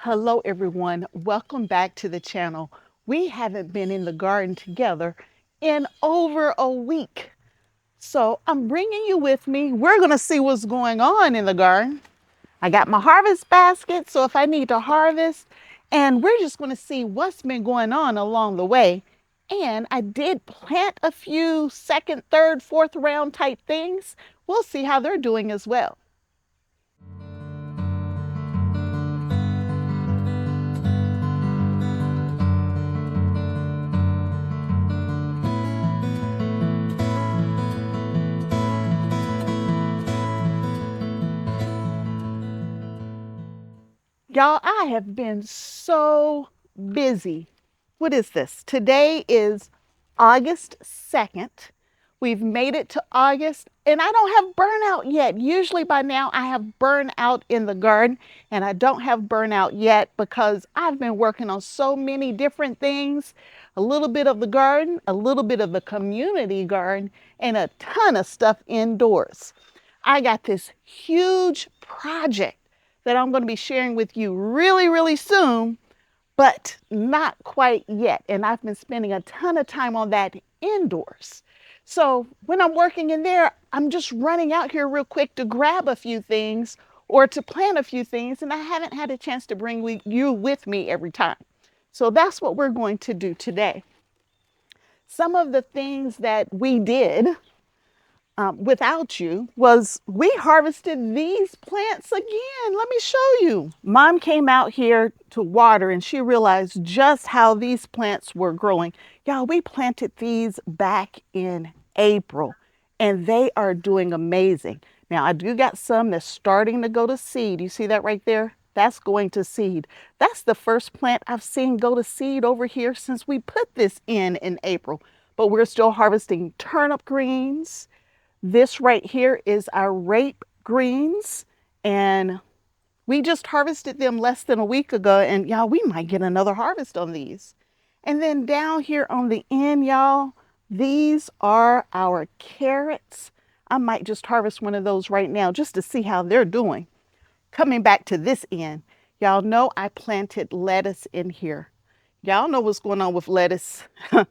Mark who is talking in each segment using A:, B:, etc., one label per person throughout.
A: Hello everyone, welcome back to the channel. We haven't been in the garden together in over a week. So I'm bringing you with me. We're gonna see what's going on in the garden. I got my harvest basket, so if I need to harvest, and we're just gonna see what's been going on along the way. And I did plant a few second, third, fourth round type things. We'll see how they're doing as well. Y'all, I have been so busy. What is this? Today is August 2nd. We've made it to August and I don't have burnout yet. Usually by now I have burnout in the garden, and I don't have burnout yet because I've been working on so many different things. A little bit of the garden, a little bit of the community garden, and a ton of stuff indoors. I got this huge project that I'm going to be sharing with you really, really soon, but not quite yet. And I've been spending a ton of time on that indoors. So when I'm working in there, I'm just running out here real quick to grab a few things or to plant a few things, and I haven't had a chance to bring you with me every time. So that's what we're going to do today. Some of the things that we did without you was we harvested these plants again. Let me show you. Mom came out here to water and she realized just how these plants were growing. Y'all, we planted these back in April and they are doing amazing. Now I do got some that's starting to go to seed. You see that right there? That's going to seed. That's the first plant I've seen go to seed over here since we put this in April. But we're still harvesting turnip greens. This right here is our rape greens, and we just harvested them less than a week ago, and y'all, we might get another harvest on these. And then down here on the end, y'all, these are our carrots. I might just harvest one of those right now just to see how they're doing. Coming back to this end, y'all know I planted lettuce in here. Y'all know what's going on with lettuce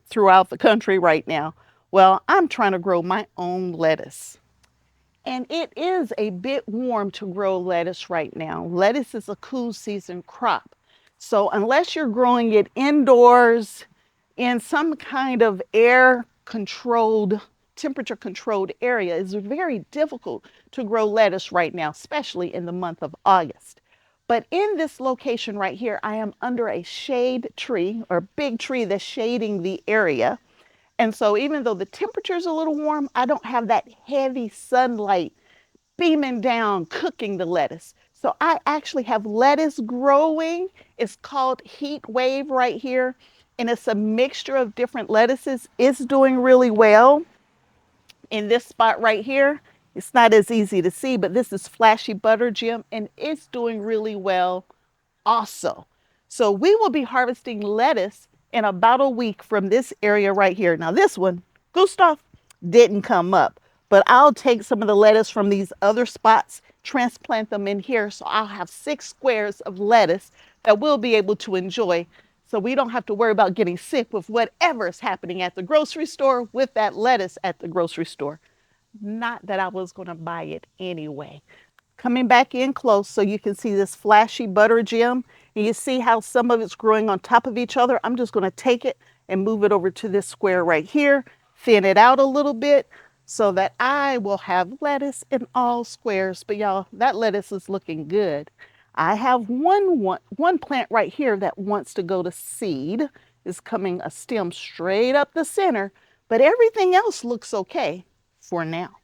A: throughout the country right now. Well, I'm trying to grow my own lettuce. And it is a bit warm to grow lettuce right now. Lettuce is a cool season crop. So unless you're growing it indoors in some kind of air controlled, temperature controlled area, it's very difficult to grow lettuce right now, especially in the month of August. But in this location right here, I am under a shade tree or big tree that's shading the area. And so even though the temperature is a little warm, I don't have that heavy sunlight beaming down, cooking the lettuce. So I actually have lettuce growing. It's called Heat Wave right here. And it's a mixture of different lettuces. It's doing really well in this spot right here. It's not as easy to see, but this is Flashy Butter Gem, and it's doing really well also. So we will be harvesting lettuce in about a week from this area right here. Now this one, Gustav, didn't come up, but I'll take some of the lettuce from these other spots, transplant them in here. So I'll have 6 squares of lettuce that we'll be able to enjoy. So we don't have to worry about getting sick with whatever is happening at the grocery store with that lettuce at the grocery store. Not that I was going to buy it anyway. Coming back in close so you can see this Flashy Butter Gem, and you see how some of it's growing on top of each other. I'm just going to take it and move it over to this square right here, thin it out a little bit so that I will have lettuce in all squares. But y'all, that lettuce is looking good. I have one plant right here that wants to go to seed. It's coming a stem straight up the center, but everything else looks okay for now.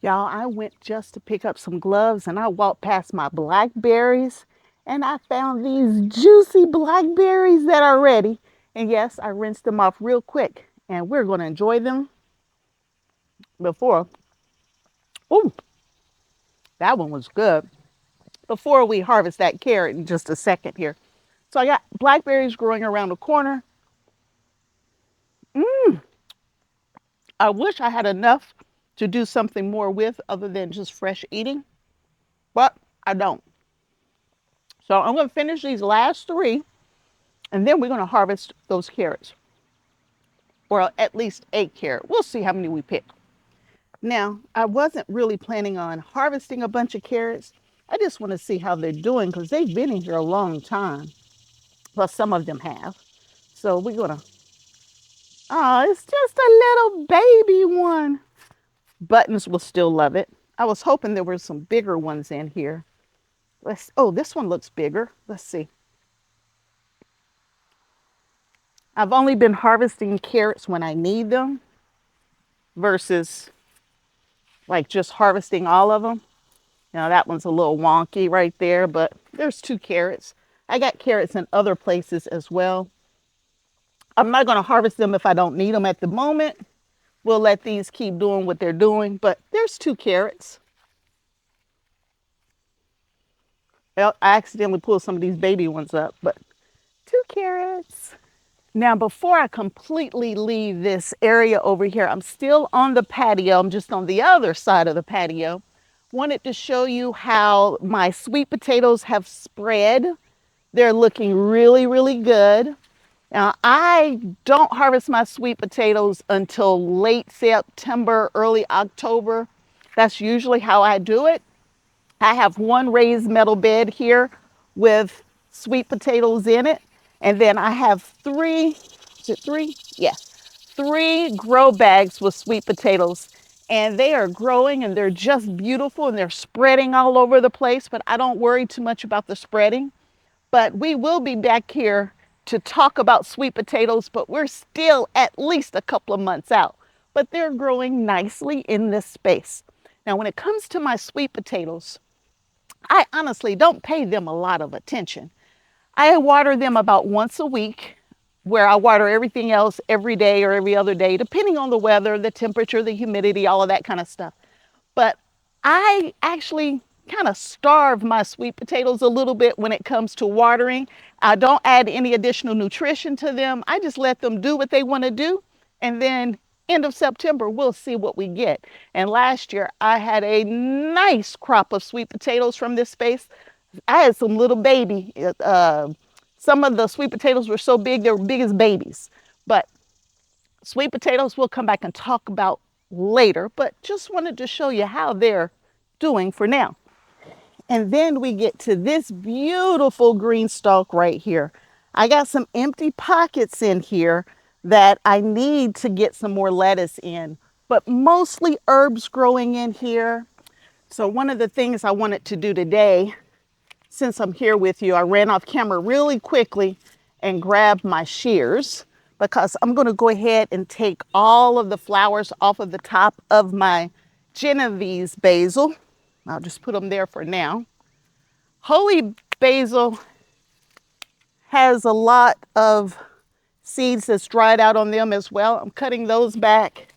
A: Y'all, I went just to pick up some gloves and I walked past my blackberries and I found these juicy blackberries that are ready. And yes, I rinsed them off real quick and we're going to enjoy them before. Oh, that one was good. Before we harvest that carrot in just a second here. So I got blackberries growing around the corner. I wish I had enough to do something more with other than just fresh eating, but I don't. So I'm going to finish these last three, and then we're going to harvest those carrots, or at least 8 carrots. We'll see how many we pick. Now, I wasn't really planning on harvesting a bunch of carrots. I just want to see how they're doing because they've been in here a long time. Well, some of them have. So we're going to, oh, it's just a little baby one. Buttons will still love it. I was hoping there were some bigger ones in here. Oh, this one looks bigger. Let's see. I've only been harvesting carrots when I need them versus like just harvesting all of them. Now that one's a little wonky right there, but there's 2 carrots. I got carrots in other places as well. I'm not going to harvest them if I don't need them at the moment. We'll let these keep doing what they're doing, but there's 2 carrots. Well, I accidentally pulled some of these baby ones up, but 2 carrots. Now, before I completely leave this area over here, I'm still on the patio. I'm just on the other side of the patio. Wanted to show you how my sweet potatoes have spread. They're looking really, really good. Now, I don't harvest my sweet potatoes until late September, early October. That's usually how I do it. I have one raised metal bed here with sweet potatoes in it. And then I have 3, is it 3? Yeah, 3 grow bags with sweet potatoes. And they are growing and they're just beautiful and they're spreading all over the place, but I don't worry too much about the spreading. But we will be back here to talk about sweet potatoes, but we're still at least a couple of months out. But they're growing nicely in this space. Now, when it comes to my sweet potatoes, I honestly don't pay them a lot of attention. I water them about once a week, where I water everything else every day or every other day, depending on the weather, the temperature, the humidity, all of that kind of stuff. But I actually kind of starve my sweet potatoes a little bit when it comes to watering. I don't add any additional nutrition to them. I just let them do what they want to do. And then end of September, we'll see what we get. And last year, I had a nice crop of sweet potatoes from this space. I had some little baby. Some of the sweet potatoes were so big, they were big as babies. But sweet potatoes we'll come back and talk about later, but just wanted to show you how they're doing for now. And then we get to this beautiful green stalk right here. I got some empty pockets in here that I need to get some more lettuce in, but mostly herbs growing in here. So one of the things I wanted to do today, since I'm here with you, I ran off camera really quickly and grabbed my shears because I'm going to go ahead and take all of the flowers off of the top of my Genovese basil. I'll just put them there for now. Holy basil has a lot of seeds that's dried out on them as well. I'm cutting those back,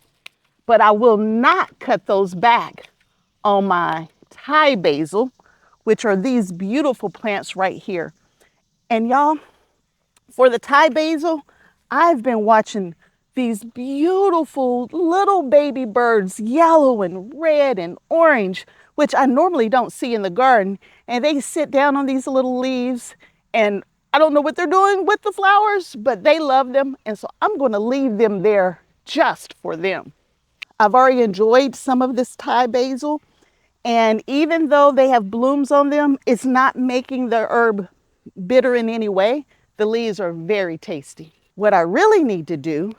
A: but I will not cut those back on my Thai basil, which are these beautiful plants right here. And y'all, for the Thai basil, I've been watching these beautiful little baby birds, yellow and red and orange, which I normally don't see in the garden. And they sit down on these little leaves, and I don't know what they're doing with the flowers, but they love them. And so I'm going to leave them there just for them. I've already enjoyed some of this Thai basil. And even though they have blooms on them, it's not making the herb bitter in any way. The leaves are very tasty. What I really need to do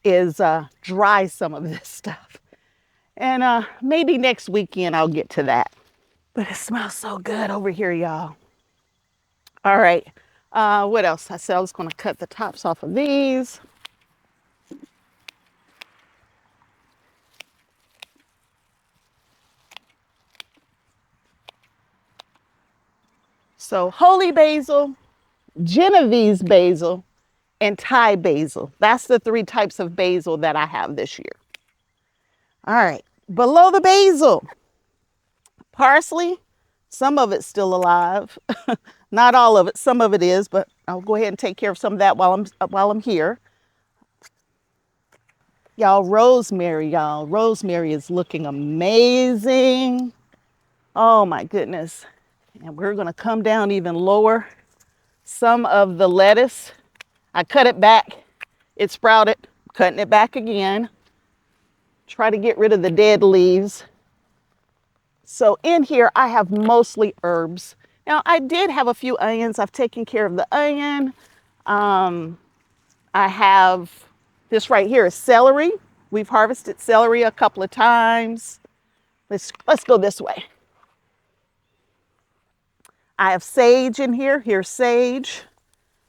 A: is dry some of this stuff. And maybe next weekend I'll get to that. But it smells so good over here, y'all. All right, what else? I said I was gonna cut the tops off of these. So holy basil, Genovese basil, and Thai basil. That's the 3 types of basil that I have this year. All right, below the basil, parsley, some of it's still alive. Not all of it, some of it is, but I'll go ahead and take care of some of that while I'm here. Y'all, rosemary is looking amazing. Oh my goodness. And we're gonna come down even lower. Some of the lettuce, I cut it back. It sprouted, cutting it back again. Try to get rid of the dead leaves. So in here, I have mostly herbs. Now, I did have a few onions. I've taken care of the onion. I have this right here is celery. We've harvested celery a couple of times. Let's go this way. I have sage in here. Here's sage.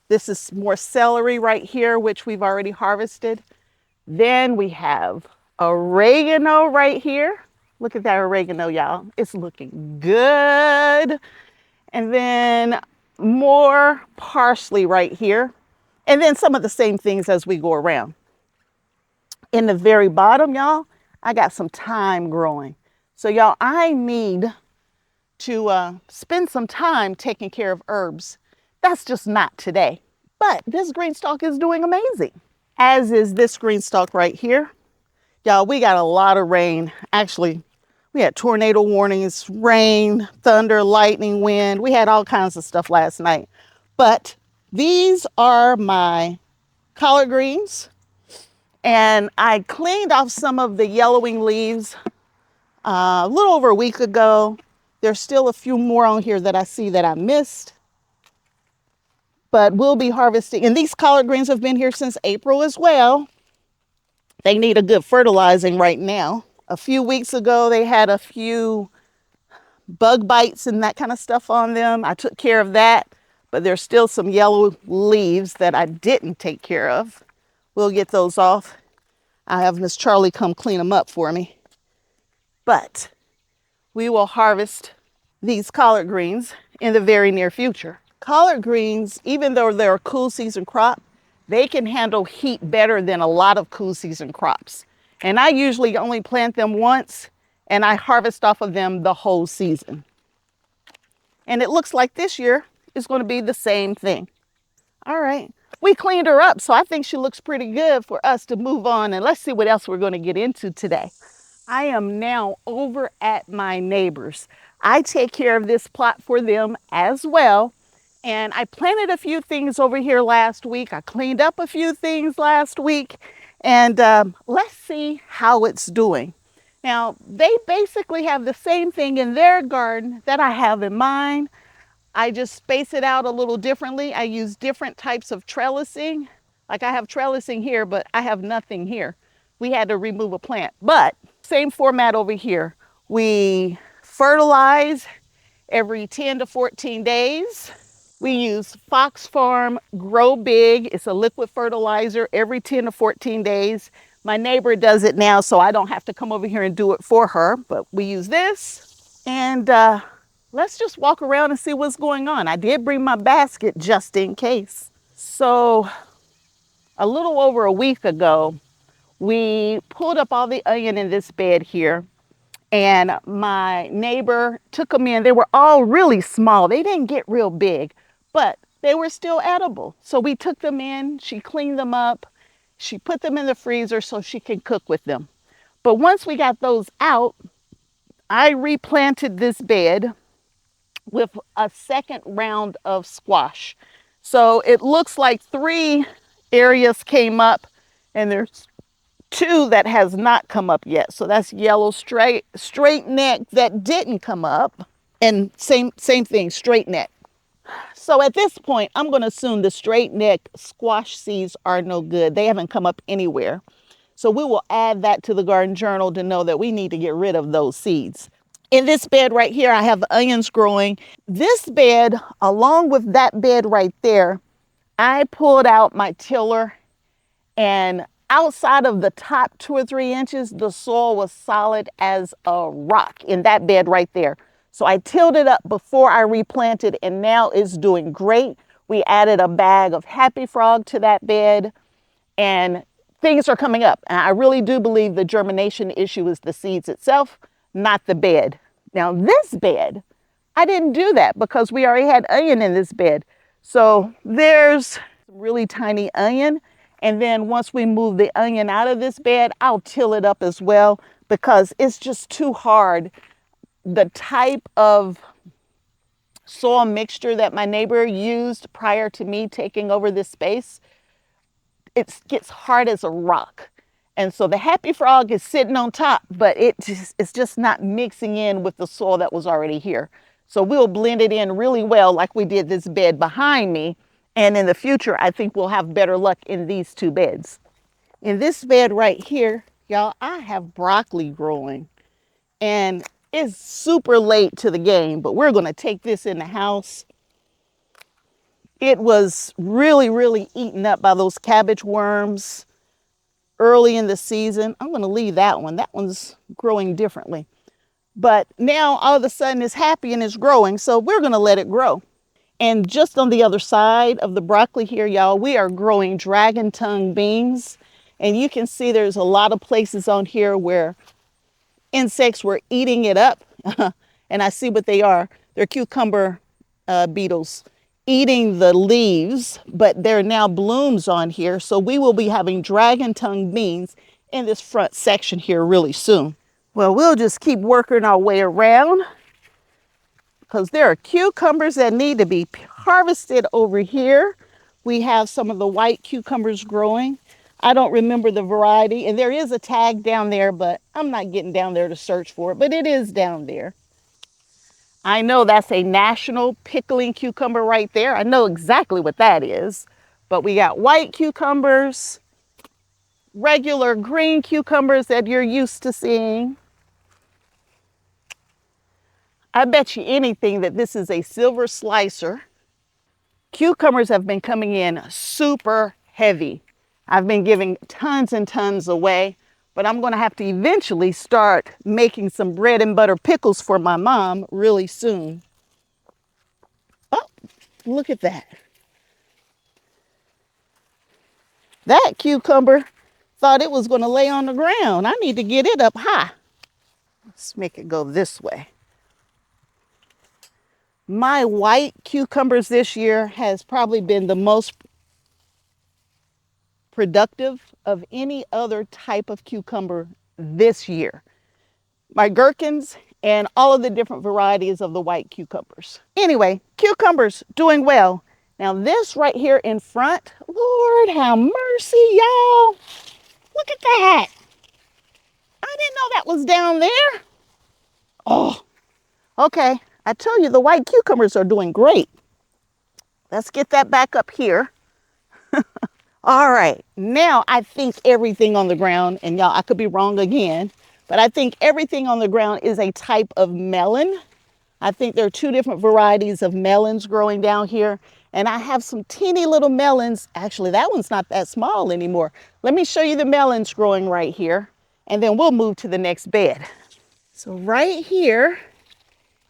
A: This is more celery right here, which we've already harvested. Then we have oregano right here. Look at that oregano, y'all. It's looking good. And then more parsley right here. And then some of the same things as we go around. In the very bottom, y'all, I got some thyme growing. So y'all, I need to spend some time taking care of herbs. That's just not today. But this GreenStalk is doing amazing, as is this GreenStalk right here. Y'all, we got a lot of rain. Actually, we had tornado warnings, rain, thunder, lightning, wind. We had all kinds of stuff last night. But these are my collard greens. And I cleaned off some of the yellowing leaves a little over a week ago. There's still a few more on here that I see that I missed. But we'll be harvesting. And these collard greens have been here since April as well. They need a good fertilizing right now. A few weeks ago, they had a few bug bites and that kind of stuff on them. I took care of that, but there's still some yellow leaves that I didn't take care of. We'll get those off. I have Miss Charlie come clean them up for me. But we will harvest these collard greens in the very near future. Collard greens, even though they're a cool season crop, they can handle heat better than a lot of cool season crops. And I usually only plant them once and I harvest off of them the whole season. And it looks like this year is going to be the same thing. All right, we cleaned her up, so I think she looks pretty good for us to move on. And let's see what else we're going to get into today. I am now over at my neighbors. I take care of this plot for them as well. And I planted a few things over here last week. I cleaned up a few things last week. And let's see how it's doing. Now, they basically have the same thing in their garden that I have in mine. I just space it out a little differently. I use different types of trellising. Like I have trellising here, but I have nothing here. We had to remove a plant, but same format over here. We fertilize every 10 to 14 days. We use Fox Farm Grow Big. It's a liquid fertilizer every 10 to 14 days. My neighbor does it now, so I don't have to come over here and do it for her, but we use this. And let's just walk around and see what's going on. I did bring my basket just in case. So a little over a week ago, we pulled up all the onion in this bed here, and my neighbor took them in. They were all really small. They didn't get real big, but they were still edible. So we took them in, she cleaned them up, she put them in the freezer so she can cook with them. But once we got those out, I replanted this bed with a second round of squash. So it looks like 3 areas came up, and there's 2 that has not come up yet. So that's yellow straight neck that didn't come up, and same thing, straight neck. So at this point, I'm going to assume the straight neck squash seeds are no good. They haven't come up anywhere. So we will add that to the garden journal to know that we need to get rid of those seeds. In this bed right here, I have onions growing. This bed, along with that bed right there, I pulled out my tiller, and outside of the top 2 or 3 inches, the soil was solid as a rock in that bed right there. So I tilled it up before I replanted, and now it's doing great. We added a bag of Happy Frog to that bed, and things are coming up. And I really do believe the germination issue is the seeds itself, not the bed. Now this bed, I didn't do that because we already had onion in this bed. So there's really tiny onion. And then once we move the onion out of this bed, I'll till it up as well because it's just too hard. The type of soil mixture that my neighbor used prior to me taking over this space, it gets hard as a rock. And so the happy frog is sitting on top, but it's just not mixing in with the soil that was already here. So we'll blend it in really well like we did this bed behind me. And in the future, I think we'll have better luck in these two beds. In this bed right here, y'all, I have broccoli growing. And it's super late to the game, but we're going to take this in the house. It was really, really eaten up by those cabbage worms early in the season. I'm going to leave that one. That one's growing differently. But now all of a sudden it's happy and it's growing, so we're going to let it grow. And just on the other side of the broccoli here, y'all, we are growing dragon tongue beans. And you can see there's a lot of places on here where insects were eating it up. And I see what they are. They're cucumber beetles eating the leaves, but there are now blooms on here. So we will be having dragon tongue beans in this front section here really soon. Well, we'll just keep working our way around because there are cucumbers that need to be harvested over here. We have some of the white cucumbers growing. I don't remember the variety, and there is a tag down there, but I'm not getting down there to search for it, but it is down there. I know that's a national pickling cucumber right there. I know exactly what that is. But we got white cucumbers, regular green cucumbers that you're used to seeing. I bet you anything that this is a silver slicer. Cucumbers have been coming in super heavy. I've been giving tons and tons away, but I'm going to have to eventually start making some bread and butter pickles for my mom really soon. Oh, look at that. That cucumber thought it was going to lay on the ground. I need to get it up high. Let's make it go this way. My white cucumbers this year has probably been the most productive of any other type of cucumber this year. My gherkins and all of the different varieties of the white cucumbers. Anyway, cucumbers doing well. Now this right here in front, Lord have mercy, y'all. Look at that. I didn't know that was down there. Oh, okay. I tell you, the white cucumbers are doing great. Let's get that back up here. All right, now I think everything on the ground, and y'all, I could be wrong again, but I think everything on the ground is a type of melon. I think there are two different varieties of melons growing down here, and I have some teeny little melons. Actually, that one's not that small anymore. Let me show you the melons growing right here, and then we'll move to the next bed. So right here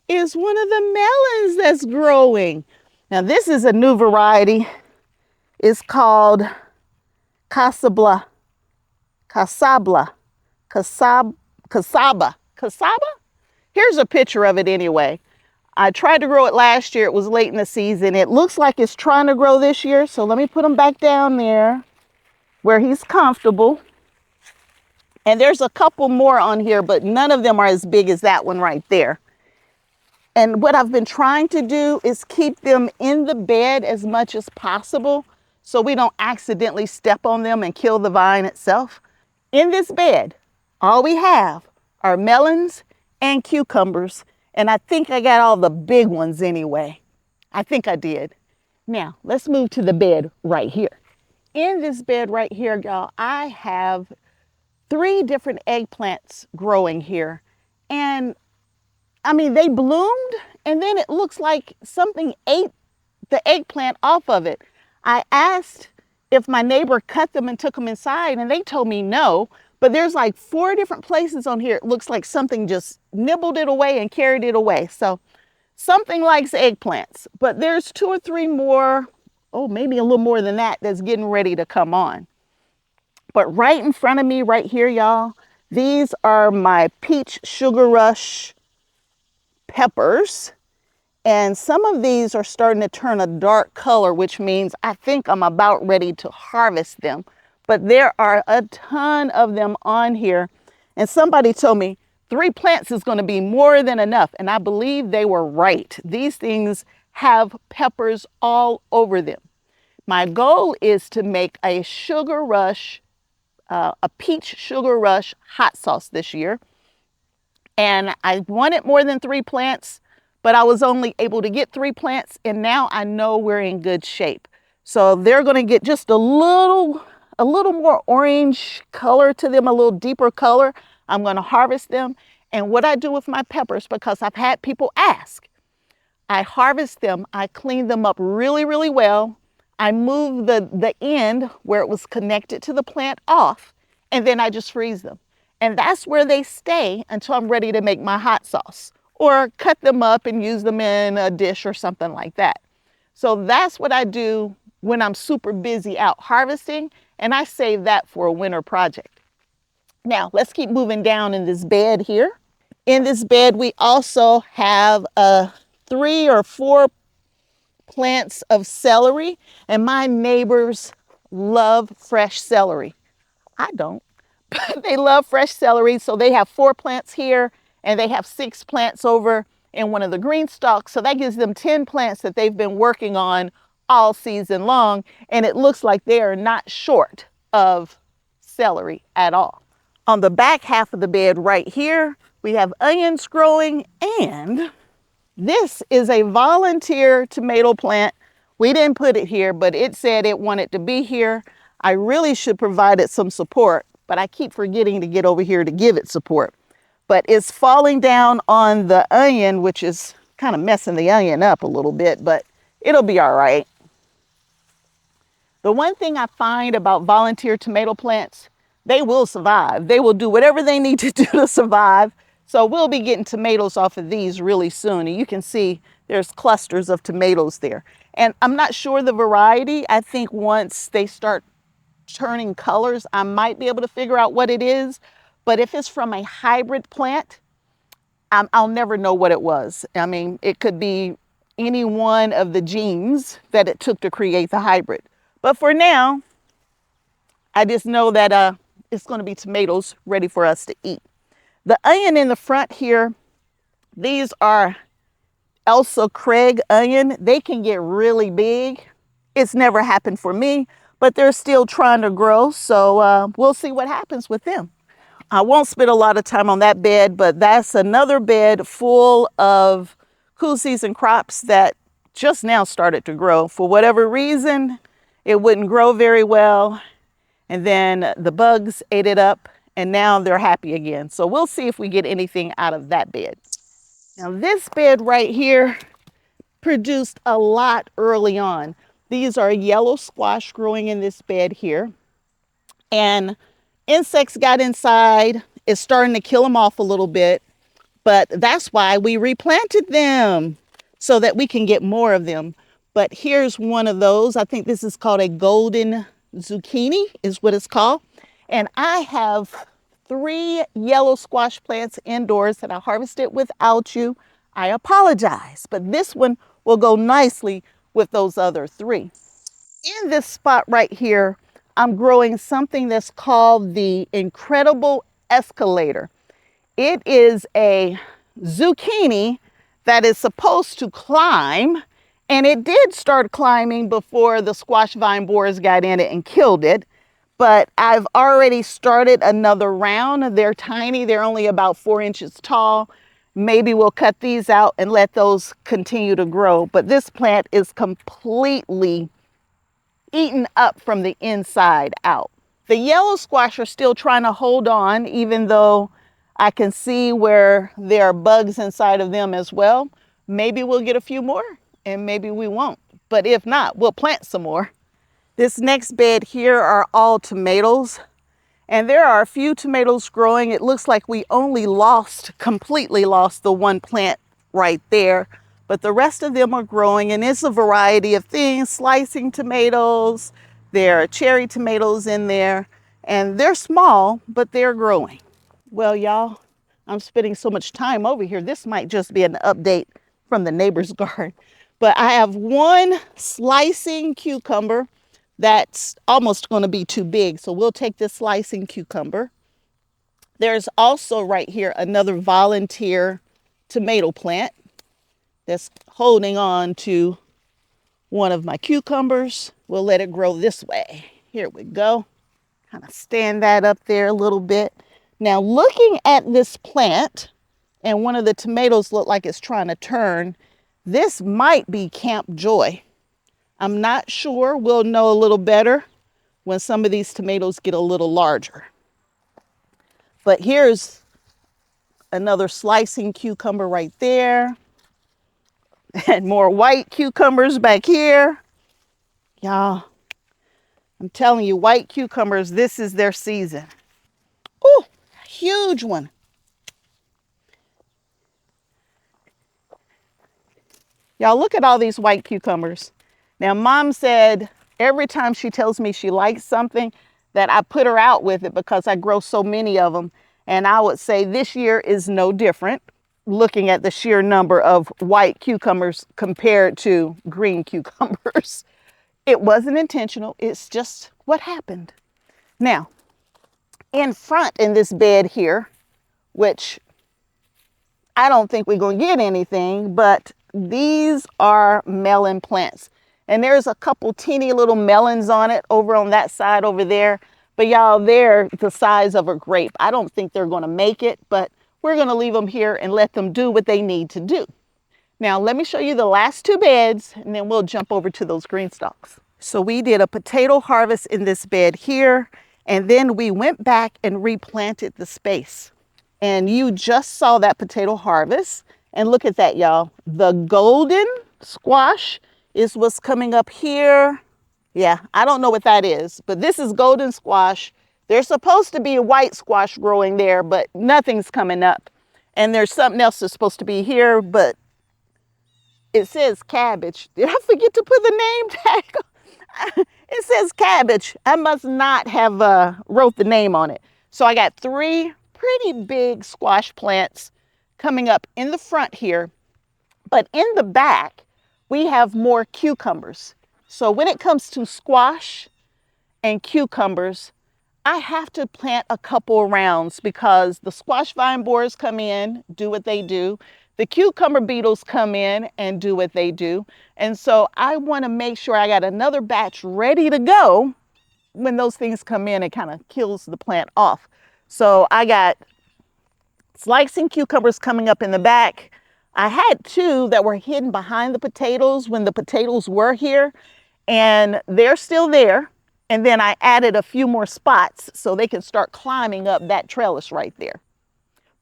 A: is one of the melons that's growing. Now this is a new variety. It's called Casabla. Here's a picture of it anyway. I tried to grow it last year. It was late in the season. It looks like it's trying to grow this year. So let me put him back down there where he's comfortable. And there's a couple more on here, but none of them are as big as that one right there. And what I've been trying to do is keep them in the bed as much as possible so we don't accidentally step on them and kill the vine itself. In this bed, all we have are melons and cucumbers. And I think I got all the big ones anyway. I think I did. Now, let's move to the bed right here. In this bed right here, y'all, I have 3 different eggplants growing here. And I mean, they bloomed and then it looks like something ate the eggplant off of it. I asked if my neighbor cut them and took them inside and they told me no, but there's like 4 different places on here. It looks like something just nibbled it away and carried it away. So something likes eggplants, but there's 2 or 3 more, oh, maybe a little more than that, that's getting ready to come on. But right in front of me right here, y'all, these are my peach sugar rush peppers, and some of these are starting to turn a dark color, which means I think I'm about ready to harvest them. But there are a ton of them on here, and somebody told me 3 plants is going to be more than enough. And I believe they were right. These things have peppers all over them. My goal is to make a sugar rush, a peach sugar rush hot sauce this year. And I wanted more than 3 plants, but I was only able to get 3 plants. And now I know we're in good shape. So they're going to get just a little more orange color to them, a little deeper color. I'm going to harvest them. And what I do with my peppers, because I've had people ask, I harvest them, I clean them up really, really well. I move the end where it was connected to the plant off, and then I just freeze them. And that's where they stay until I'm ready to make my hot sauce, or cut them up and use them in a dish or something like that. So that's what I do when I'm super busy out harvesting, and I save that for a winter project. Now, let's keep moving down in this bed here. In this bed, we also have 3 or 4 plants of celery, and my neighbors love fresh celery. I don't, but they love fresh celery. So they have 4 plants here, and they have 6 plants over in one of the GreenStalks. So that gives them 10 plants that they've been working on all season long, and it looks like they are not short of celery at all. On the back half of the bed right here, we have onions growing, and this is a volunteer tomato plant. We didn't put it here, but it said it wanted to be here. I really should provide it some support, but I keep forgetting to get over here to give it support. But it's falling down on the onion, which is kind of messing the onion up a little bit, but it'll be all right. The one thing I find about volunteer tomato plants, they will survive. They will do whatever they need to do to survive. So we'll be getting tomatoes off of these really soon. And you can see there's clusters of tomatoes there. And I'm not sure the variety. I think once they start turning colors, I might be able to figure out what it is. But if it's from a hybrid plant, I'll never know what it was. I mean, it could be any one of the genes that it took to create the hybrid. But for now, I just know that it's going to be tomatoes ready for us to eat. The onion in the front here, these are Elsa Craig onion. They can get really big. It's never happened for me, but they're still trying to grow. So we'll see what happens with them. I won't spend a lot of time on that bed, but that's another bed full of cool season crops that just now started to grow. For whatever reason, it wouldn't grow very well. And then the bugs ate it up, and now they're happy again. So we'll see if we get anything out of that bed. Now this bed right here produced a lot early on. These are yellow squash growing in this bed here. And insects got inside. It's starting to kill them off a little bit. But that's why we replanted them, so that we can get more of them. But here's one of those. I think this is called a golden zucchini is what it's called. And I have 3 yellow squash plants indoors that I harvested without you. I apologize, but this one will go nicely with those other 3. In this spot right here, I'm growing something that's called the Incredible Escalator. It is a zucchini that is supposed to climb, and it did start climbing before the squash vine borers got in it and killed it. But I've already started another round. They're tiny. They're only about 4 inches tall. Maybe we'll cut these out and let those continue to grow. But this plant is completely eaten up from the inside out. The yellow squash are still trying to hold on, even though I can see where there are bugs inside of them as well. Maybe we'll get a few more, and maybe we won't. But if not, we'll plant some more. This next bed here are all tomatoes, and there are a few tomatoes growing. It looks like we only completely lost the one plant right there, but the rest of them are growing, and it's a variety of things. Slicing tomatoes, there are cherry tomatoes in there, and they're small, but they're growing. Well, y'all, I'm spending so much time over here. This might just be an update from the neighbor's garden, but I have one slicing cucumber that's almost going to be too big. So we'll take this slicing cucumber. There's also right here another volunteer tomato plant that's holding on to one of my cucumbers. We'll let it grow this way. Here we go. Kind of stand that up there a little bit. Now looking at this plant, and one of the tomatoes look like it's trying to turn, this might be Camp Joy. I'm not sure. We'll know a little better when some of these tomatoes get a little larger. But here's another slicing cucumber right there. And more white cucumbers back here. Y'all, I'm telling you, white cucumbers, this is their season. Oh, huge one. Y'all, look at all these white cucumbers. Now, Mom said every time she tells me she likes something that I put her out with it because I grow so many of them. And I would say this year is no different, looking at the sheer number of white cucumbers compared to green cucumbers. It wasn't intentional. It's just what happened. Now, in front in this bed here, which I don't think we're going to get anything, but these are melon plants. And there's a couple teeny little melons on it over on that side over there. But y'all, they're the size of a grape. I don't think they're going to make it, but we're going to leave them here and let them do what they need to do. Now, let me show you the last two beds, and then we'll jump over to those green stalks. So we did a potato harvest in this bed here, and then we went back and replanted the space. And you just saw that potato harvest. And look at that, y'all. The golden squash is what's coming up here. Yeah, I don't know what that is, but this is golden squash. There's supposed to be a white squash growing there, but nothing's coming up. And there's something else that's supposed to be here, but it says cabbage. Did I forget to put the name tag? It says cabbage. I must not have wrote the name on it. So I got three pretty big squash plants coming up in the front here. But in the back, we have more cucumbers. So when it comes to squash and cucumbers, I have to plant a couple rounds because the squash vine borers come in, do what they do. The cucumber beetles come in and do what they do. And so I want to make sure I got another batch ready to go when those things come in. It kind of kills the plant off. So I got slicing cucumbers coming up in the back. I had two that were hidden behind the potatoes when the potatoes were here, and they're still there. And then I added a few more spots so they can start climbing up that trellis right there.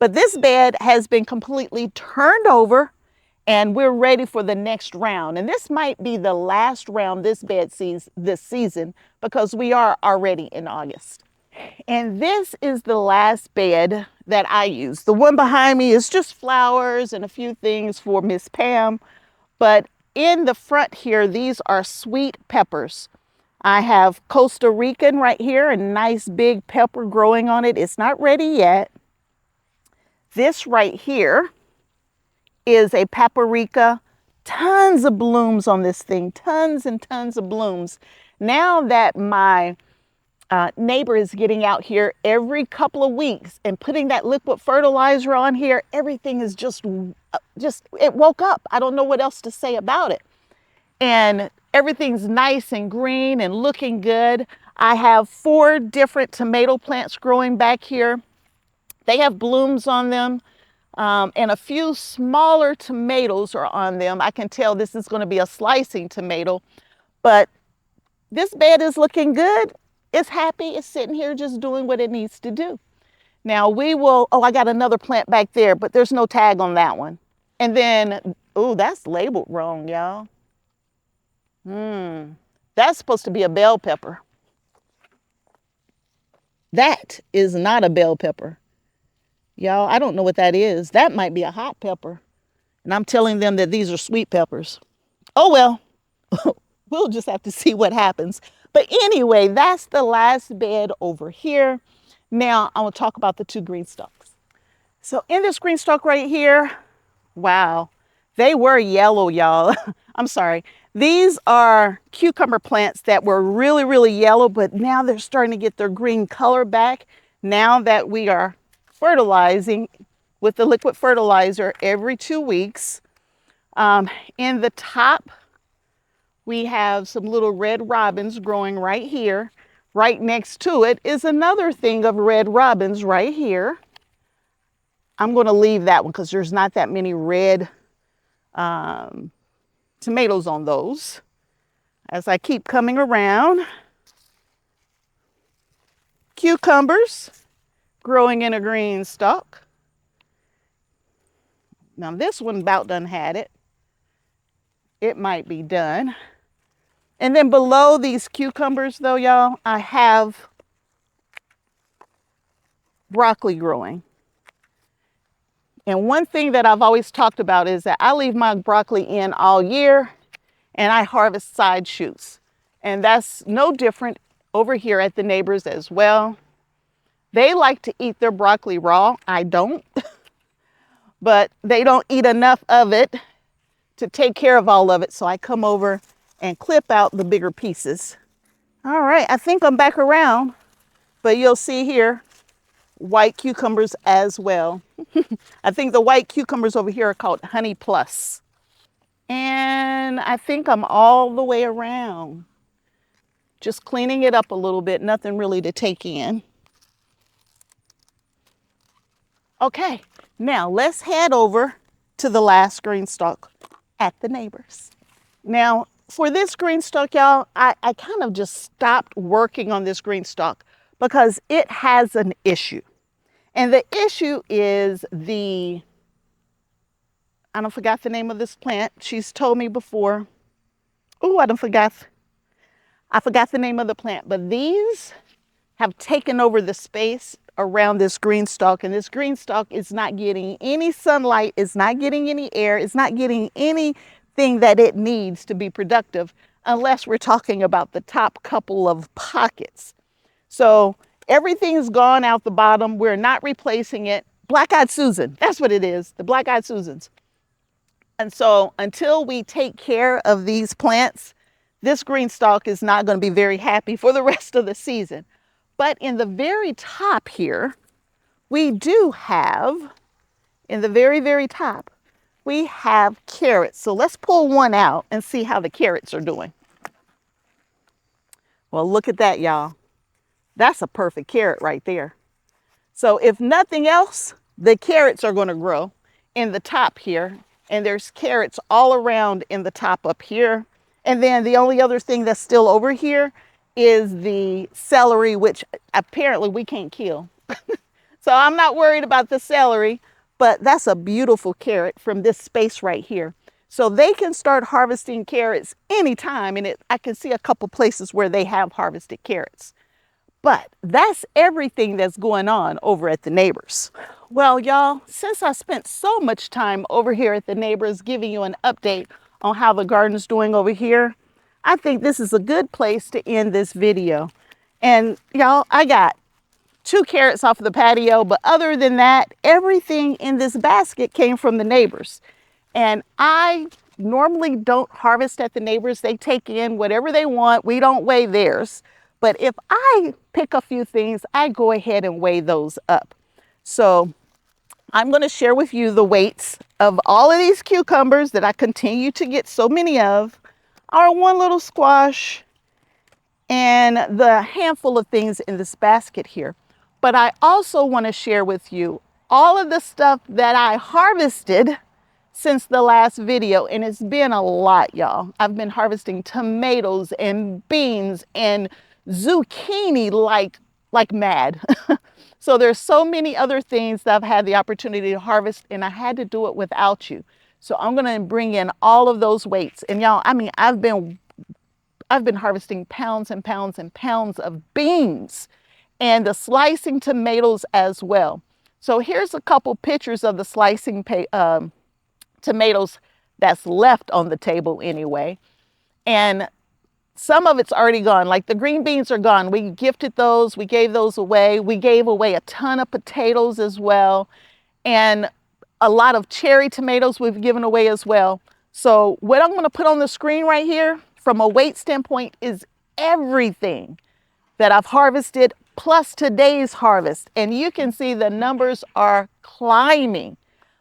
A: But this bed has been completely turned over and we're ready for the next round. And this might be the last round this bed sees this season because we are already in August. And this is the last bed that I use. The one behind me is just flowers and a few things for Miss Pam. But in the front here, these are sweet peppers. I have Costa Rican right here, a nice big pepper growing on it. It's not ready yet. This right here is a paprika. Tons of blooms on this thing, tons and tons of blooms. Now that my neighbor is getting out here every couple of weeks and putting that liquid fertilizer on here, everything is just it woke up. I don't know what else to say about it. And everything's nice and green and looking good. I have 4 different tomato plants growing back here. They have blooms on them, and a few smaller tomatoes are on them. I can tell this is going to be a slicing tomato, but this bed is looking good. It's happy. It's sitting here just doing what it needs to do. Now we will, oh, I got another plant back there, but there's no tag on that one. And then, oh, that's labeled wrong, y'all. That's supposed to be a bell pepper. That is not a bell pepper. Y'all, I don't know what that is. That might be a hot pepper. And I'm telling them that these are sweet peppers. Oh, well, we'll just have to see what happens. But anyway, that's the last bed over here. Now I will talk about the 2 green stalks. So in this green stalk right here, wow, they were yellow, y'all. I'm sorry. These are cucumber plants that were really, really yellow, but now they're starting to get their green color back now that we are fertilizing with the liquid fertilizer every 2 weeks. In the top, we have some little red robins growing right here. Right next to it is another thing of red robins right here. I'm going to leave that one because there's not that many red tomatoes on those. As I keep coming around, cucumbers growing in a GreenStalk. Now this one about done had it. It might be done. And then below these cucumbers though, y'all, I have broccoli growing. And one thing that I've always talked about is that I leave my broccoli in all year and I harvest side shoots. And that's no different over here at the neighbors as well. They like to eat their broccoli raw. I don't. But they don't eat enough of it to take care of all of it. So I come over and clip out the bigger pieces. All right, I think I'm back around, but you'll see here white cucumbers as well. I think the white cucumbers over here are called Honey Plus. And I think I'm all the way around. Just cleaning it up a little bit, nothing really to take in. Okay, now let's head over to the last GreenStalk at the neighbors. Now, for this GreenStalk, y'all, I kind of just stopped working on this GreenStalk because it has an issue. And the issue is I don't forgot the name of this plant. She's told me before. Oh, I forgot the name of the plant, but these have taken over the space around this GreenStalk, and this GreenStalk is not getting any sunlight, it's not getting any air, it's not getting anything that it needs to be productive unless we're talking about the top couple of pockets. So everything's gone out the bottom. We're not replacing it. Black-eyed Susan, that's what it is, the black-eyed Susans. And so until we take care of these plants, this GreenStalk is not going to be very happy for the rest of the season. But in the very top here, we do have, in the very, very top, we have carrots. So let's pull one out and see how the carrots are doing. Well, look at that, y'all. That's a perfect carrot right there. So if nothing else, the carrots are going to grow in the top here. And there's carrots all around in the top up here. And then the only other thing that's still over here is the celery, which apparently we can't kill. So I'm not worried about the celery, but that's a beautiful carrot from this space right here. So they can start harvesting carrots anytime, and I can see a couple places where they have harvested carrots. But that's everything that's going on over at the neighbors. Well, y'all, since I spent so much time over here at the neighbors giving you an update on how the garden's doing over here, I think this is a good place to end this video. And y'all, I got 2 carrots off of the patio, but other than that, everything in this basket came from the neighbors. And I normally don't harvest at the neighbors. They take in whatever they want. We don't weigh theirs. But if I pick a few things, I go ahead and weigh those up. So I'm going to share with you the weights of all of these cucumbers that I continue to get so many of, our one little squash, and the handful of things in this basket here. But I also want to share with you all of the stuff that I harvested since the last video, and it's been a lot, y'all. I've been harvesting tomatoes and beans and zucchini like mad. So there's so many other things that I've had the opportunity to harvest, and I had to do it without you. So I'm going to bring in all of those weights. And y'all, I mean, I've been harvesting pounds and pounds and pounds of beans and the slicing tomatoes as well. So here's a couple pictures of the slicing tomatoes that's left on the table anyway. And some of it's already gone, like the green beans are gone. We gifted those, we gave those away. We gave away a ton of potatoes as well. And a lot of cherry tomatoes we've given away as well. So what I'm going to put on the screen right here from a weight standpoint is everything that I've harvested, plus today's harvest. And you can see the numbers are climbing.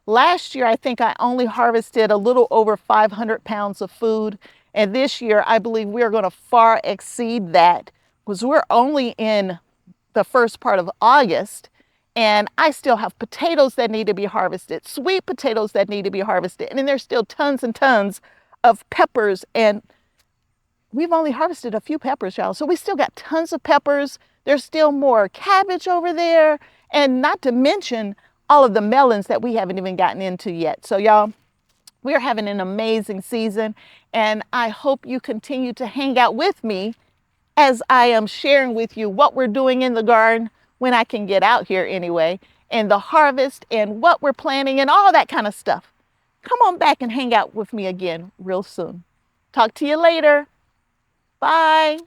A: Last year, I think I only harvested a little over 500 pounds of food. And this year, I believe we're going to far exceed that because we're only in the first part of August. And I still have potatoes that need to be harvested, sweet potatoes that need to be harvested. And then there's still tons and tons of peppers. And we've only harvested a few peppers, y'all. So we still got tons of peppers. There's still more cabbage over there. And not to mention all of the melons that we haven't even gotten into yet. So y'all, we are having an amazing season. And I hope you continue to hang out with me as I am sharing with you what we're doing in the garden when I can get out here anyway, and the harvest and what we're planting and all that kind of stuff. Come on back and hang out with me again real soon. Talk to you later. Bye.